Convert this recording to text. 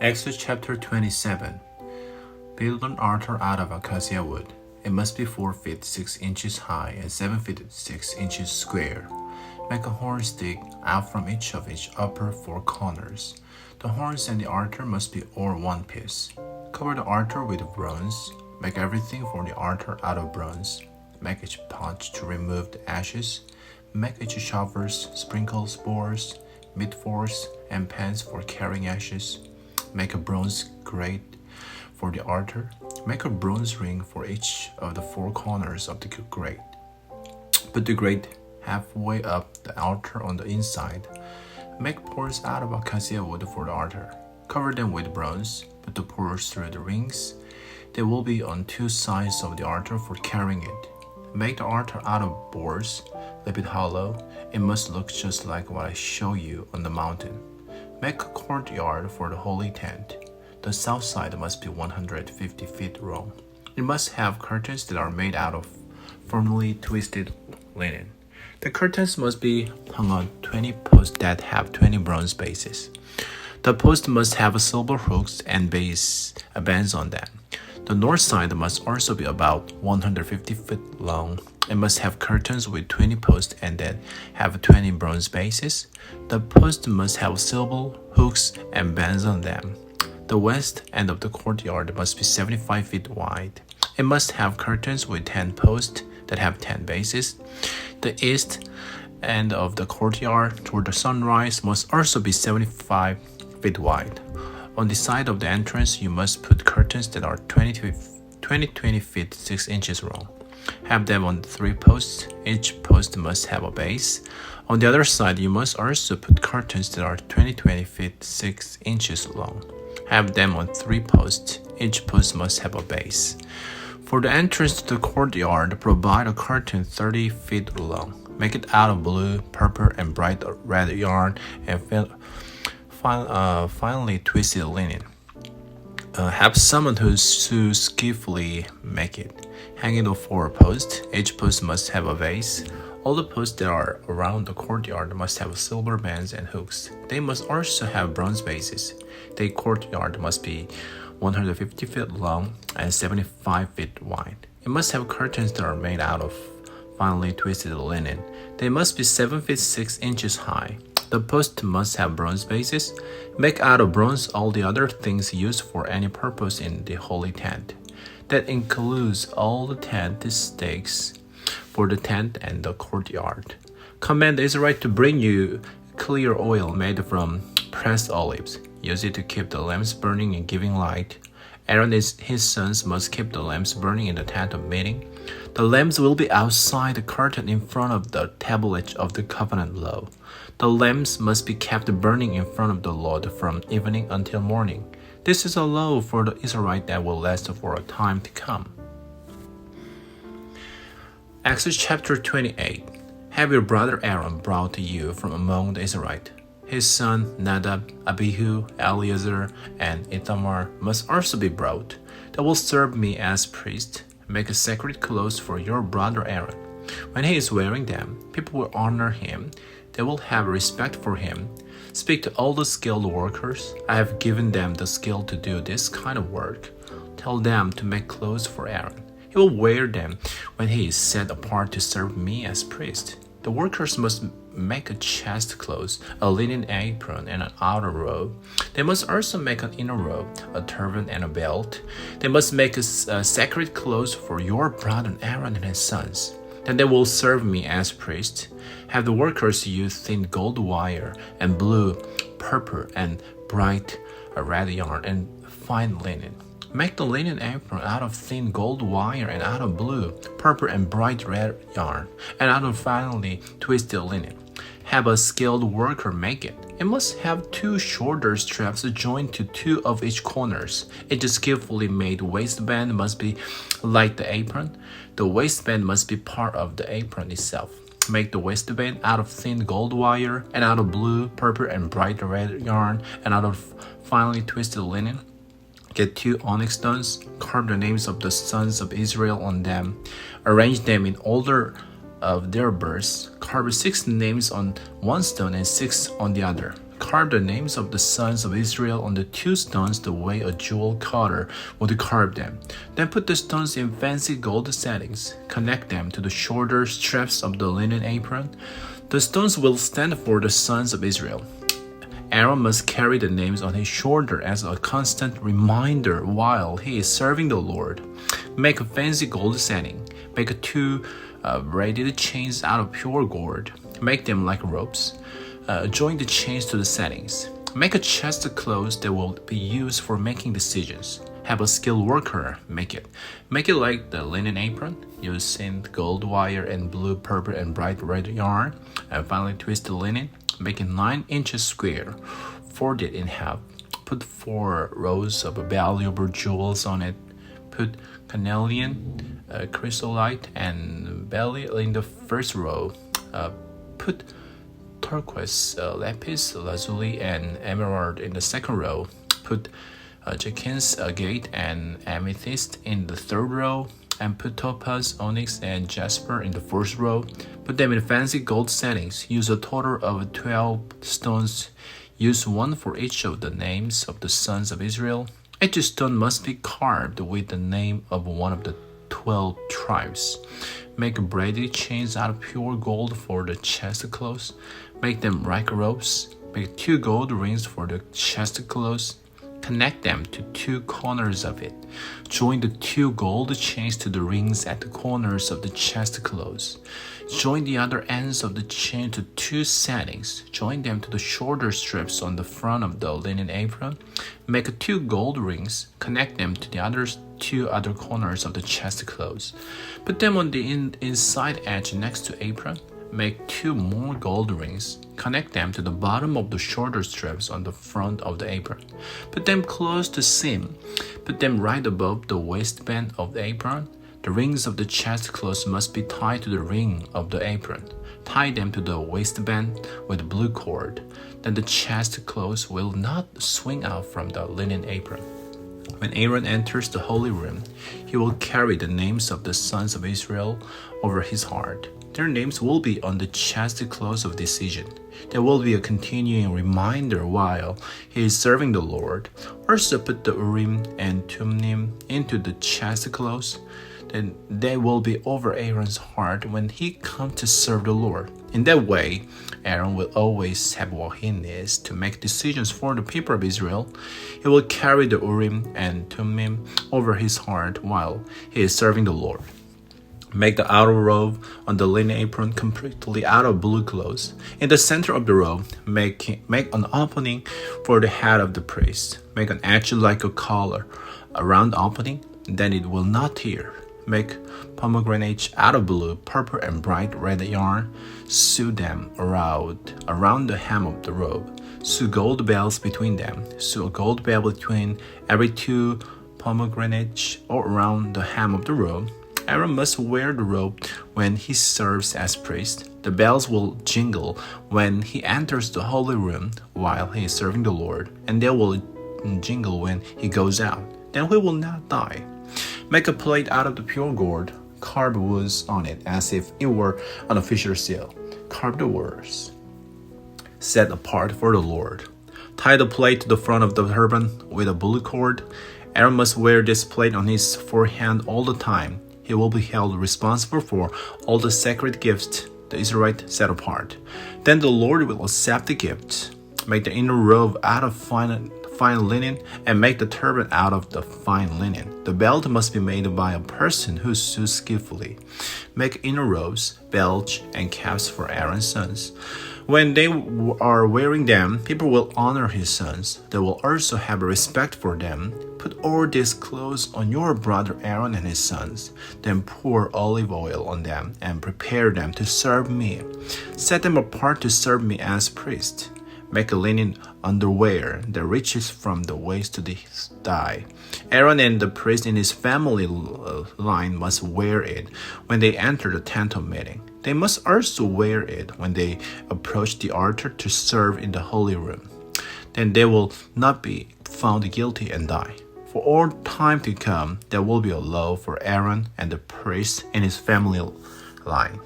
Exodus chapter 27. Build an altar out of acacia wood. It must be 4 feet 6 inches high and 7 feet 6 inches square. Make a horn stick out from each of its upper 4 corners. The horns and the altar must be all one piece. Cover the altar with bronze. Make everything for the altar out of bronze. Make each pot to remove the ashes. Make each shovels, sprinkles, bowls, meat forks, and pans for carrying ashes. Make a bronze grate for the altar. Make a bronze ring for each of the 4 corners of the grate. Put the grate halfway up the altar on the inside. Make poles out of acacia wood for the altar. Cover them with bronze. Put the poles through the rings. They will be on 2 sides of the altar for carrying it. Make the altar out of boards. Leave it hollow. It must look just like what I show you on the mountain. Make a courtyard for the holy tent. The south side must be 150 feet long. It must have curtains that are made out of firmly twisted linen. The curtains must be hung on 20 posts that have 20 bronze bases. The posts must have silver hooks and bands on them. The north side must also be about 150 feet long. It must have curtains with 20 posts and that have 20 bronze bases. The posts must have silver hooks and bands on them. The west end of the courtyard must be 75 feet wide. It must have curtains with 10 posts that have 10 bases. The east end of the courtyard toward the sunrise must also be 75 feet wide. On the side of the entrance, you must put curtains that are 20 feet 6 inches long. Have them on 3 posts. Each post must have a base. On the other side, you must also put curtains that are 20 feet 6 inches long. Have them on 3 posts. Each post must have a base. For the entrance to the courtyard, provide a curtain 30 feet long. Make it out of blue, purple, and bright red yarn and finely twisted linen. Have someone who skillfully make it. Hang it on 4 posts. Each post must have a base. All the posts that are around the courtyard must have silver bands and hooks. They must also have bronze bases. The courtyard must be 150 feet long and 75 feet wide. It must have curtains that are made out of finely twisted linen. They must be 7 feet 6 inches high. The post must have bronze bases. Make out of bronze all the other things used for any purpose in the holy tent. That includes all the tent stakes for the tent and the courtyard. Command the Israelites to bring you clear oil made from pressed olives. Use it to keep the lamps burning and giving light. Aaron and his sons must keep the lamps burning in the tent of meeting. The lamps will be outside the curtain in front of the tablet of the covenant law. The lamps must be kept burning in front of the Lord from evening until morning. This is a law for the Israelites that will last for a time to come. Exodus chapter 28. Have your brother Aaron brought to you from among the Israelites. His son Nadab, Abihu, Eleazar, and Ithamar must also be brought. They will serve me as priests. Make a sacred clothes for your brother Aaron. When he is wearing them, people will honor him. They will have respect for him. Speak to all the skilled workers. I have given them the skill to do this kind of work. Tell them to make clothes for Aaron. He will wear them when he is set apart to serve me as priest. The workers must make a chest clothes, a linen apron, and an outer robe. They must also make an inner robe, a turban, and a belt. They must make a sacred clothes for your brother Aaron and his sons. Then they will serve me as priests. Have the workers use thin gold wire and blue, purple, and bright red yarn and fine linen. Make the linen apron out of thin gold wire and out of blue, purple, and bright red yarn, and out of finely twisted linen. Have a skilled worker make it. It must have 2 shoulder straps joined to 2 of each corners. Each skillfully made waistband must be like the apron. The waistband must be part of the apron itself. Make the waistband out of thin gold wire and out of blue, purple, and bright red yarn and out of finely twisted linen. Get 2 onyx stones, carve the names of the sons of Israel on them. Arrange them in order of their births. Carve 6 names on one stone and 6 on the other. carve the names of the sons of Israel on the 2 stones the way a jewel cutter would carve them. Then put the stones in fancy gold settings. Connect them to the shoulder straps of the linen apron. The stones will stand for the sons of Israel. Aaron must carry the names on his shoulder as a constant reminder while he is serving the Lord. Make a fancy gold setting. Make 2 braided chains out of pure gold. Make them like ropes. Join the chains to the settings. Make a chest of clothes that will be used for making decisions. Have a skilled worker make it. Make it like the linen apron, using gold wire and blue, purple, and bright red yarn. And finally, twist the linen. Make it 9 inches square. Fold it in half. Put 4 rows of valuable jewels on it. Put carnelian, chrysolite, and beryl in the first row. Put turquoise, lapis lazuli, and emerald in the second row. Put jacinth agate and amethyst in the third row, and put topaz, onyx, and jasper in the fourth row. Put them in fancy gold settings. Use a total of 12 stones. Use 1 for each of the names of the sons of Israel. Each stone must be carved with the name of one of the 12 tribes. Make braided chains out of pure gold for the chest clothes. Make them like ropes. Make 2 gold rings for the chest clothes. Connect them to 2 corners of it. Join the 2 gold chains to the rings at the corners of the chest clothes. Join the other ends of the chain to 2 settings. Join them to the shoulder straps on the front of the linen apron. Make 2 gold rings. Connect them to the 2 other corners of the chest clothes. Put them on the inside edge next to apron. Make 2 more gold rings. Connect them to the bottom of the shoulder straps on the front of the apron. Put them close to seam. Put them right above the waistband of the apron. The rings of the chest clothes must be tied to the ring of the apron. Tie them to the waistband with blue cord. Then the chest clothes will not swing out from the linen apron. When Aaron enters the holy room, he will carry the names of the sons of Israel over his heart. Their names will be on the chest clothes of decision. There will be a continuing reminder while he is serving the Lord. Also put the Urim and Thummim into the chest clothes. Then they will be over Aaron's heart when he comes to serve the Lord. In that way, Aaron will always have what he needs to make decisions for the people of Israel. He will carry the Urim and Thummim over his heart while he is serving the Lord. Make the outer robe on the linen apron completely out of blue cloth. In the center of the robe, make an opening for the head of the priest. Make an edge like a collar around the opening, then it will not tear. Make pomegranates out of blue, purple, and bright red yarn. Sew them around the hem of the robe. Sew gold bells between them. Sew a gold bell between every 2 pomegranates or around the hem of the robe. Aaron must wear the robe when he serves as priest. The bells will jingle when he enters the holy room while he is serving the Lord, and they will jingle when he goes out. Then he will not die. Make a plate out of the pure gold. Carve words on it as if it were an official seal. Carve the words, "Set apart for the Lord." Tie the plate to the front of the turban with a blue cord. Aaron must wear this plate on his forehead all the time. He will be held responsible for all the sacred gifts the Israelites set apart. Then the Lord will accept the gift. Make the inner robe out of fine linen and make the turban out of the fine linen. The belt must be made by a person who sews skillfully. Make inner robes, belts, and caps for Aaron's sons. When they are wearing them, people will honor his sons. They will also have respect for them. Put all these clothes on your brother Aaron and his sons. Then pour olive oil on them and prepare them to serve me. Set them apart to serve me as priests. Make a linen underwear that reaches from the waist to the thigh. Aaron and the priest in his family line must wear it when they enter the tent of meeting. They must also wear it when they approach the altar to serve in the holy room. Then they will not be found guilty and die. For all time to come, there will be a law for Aaron and the priest in his family line.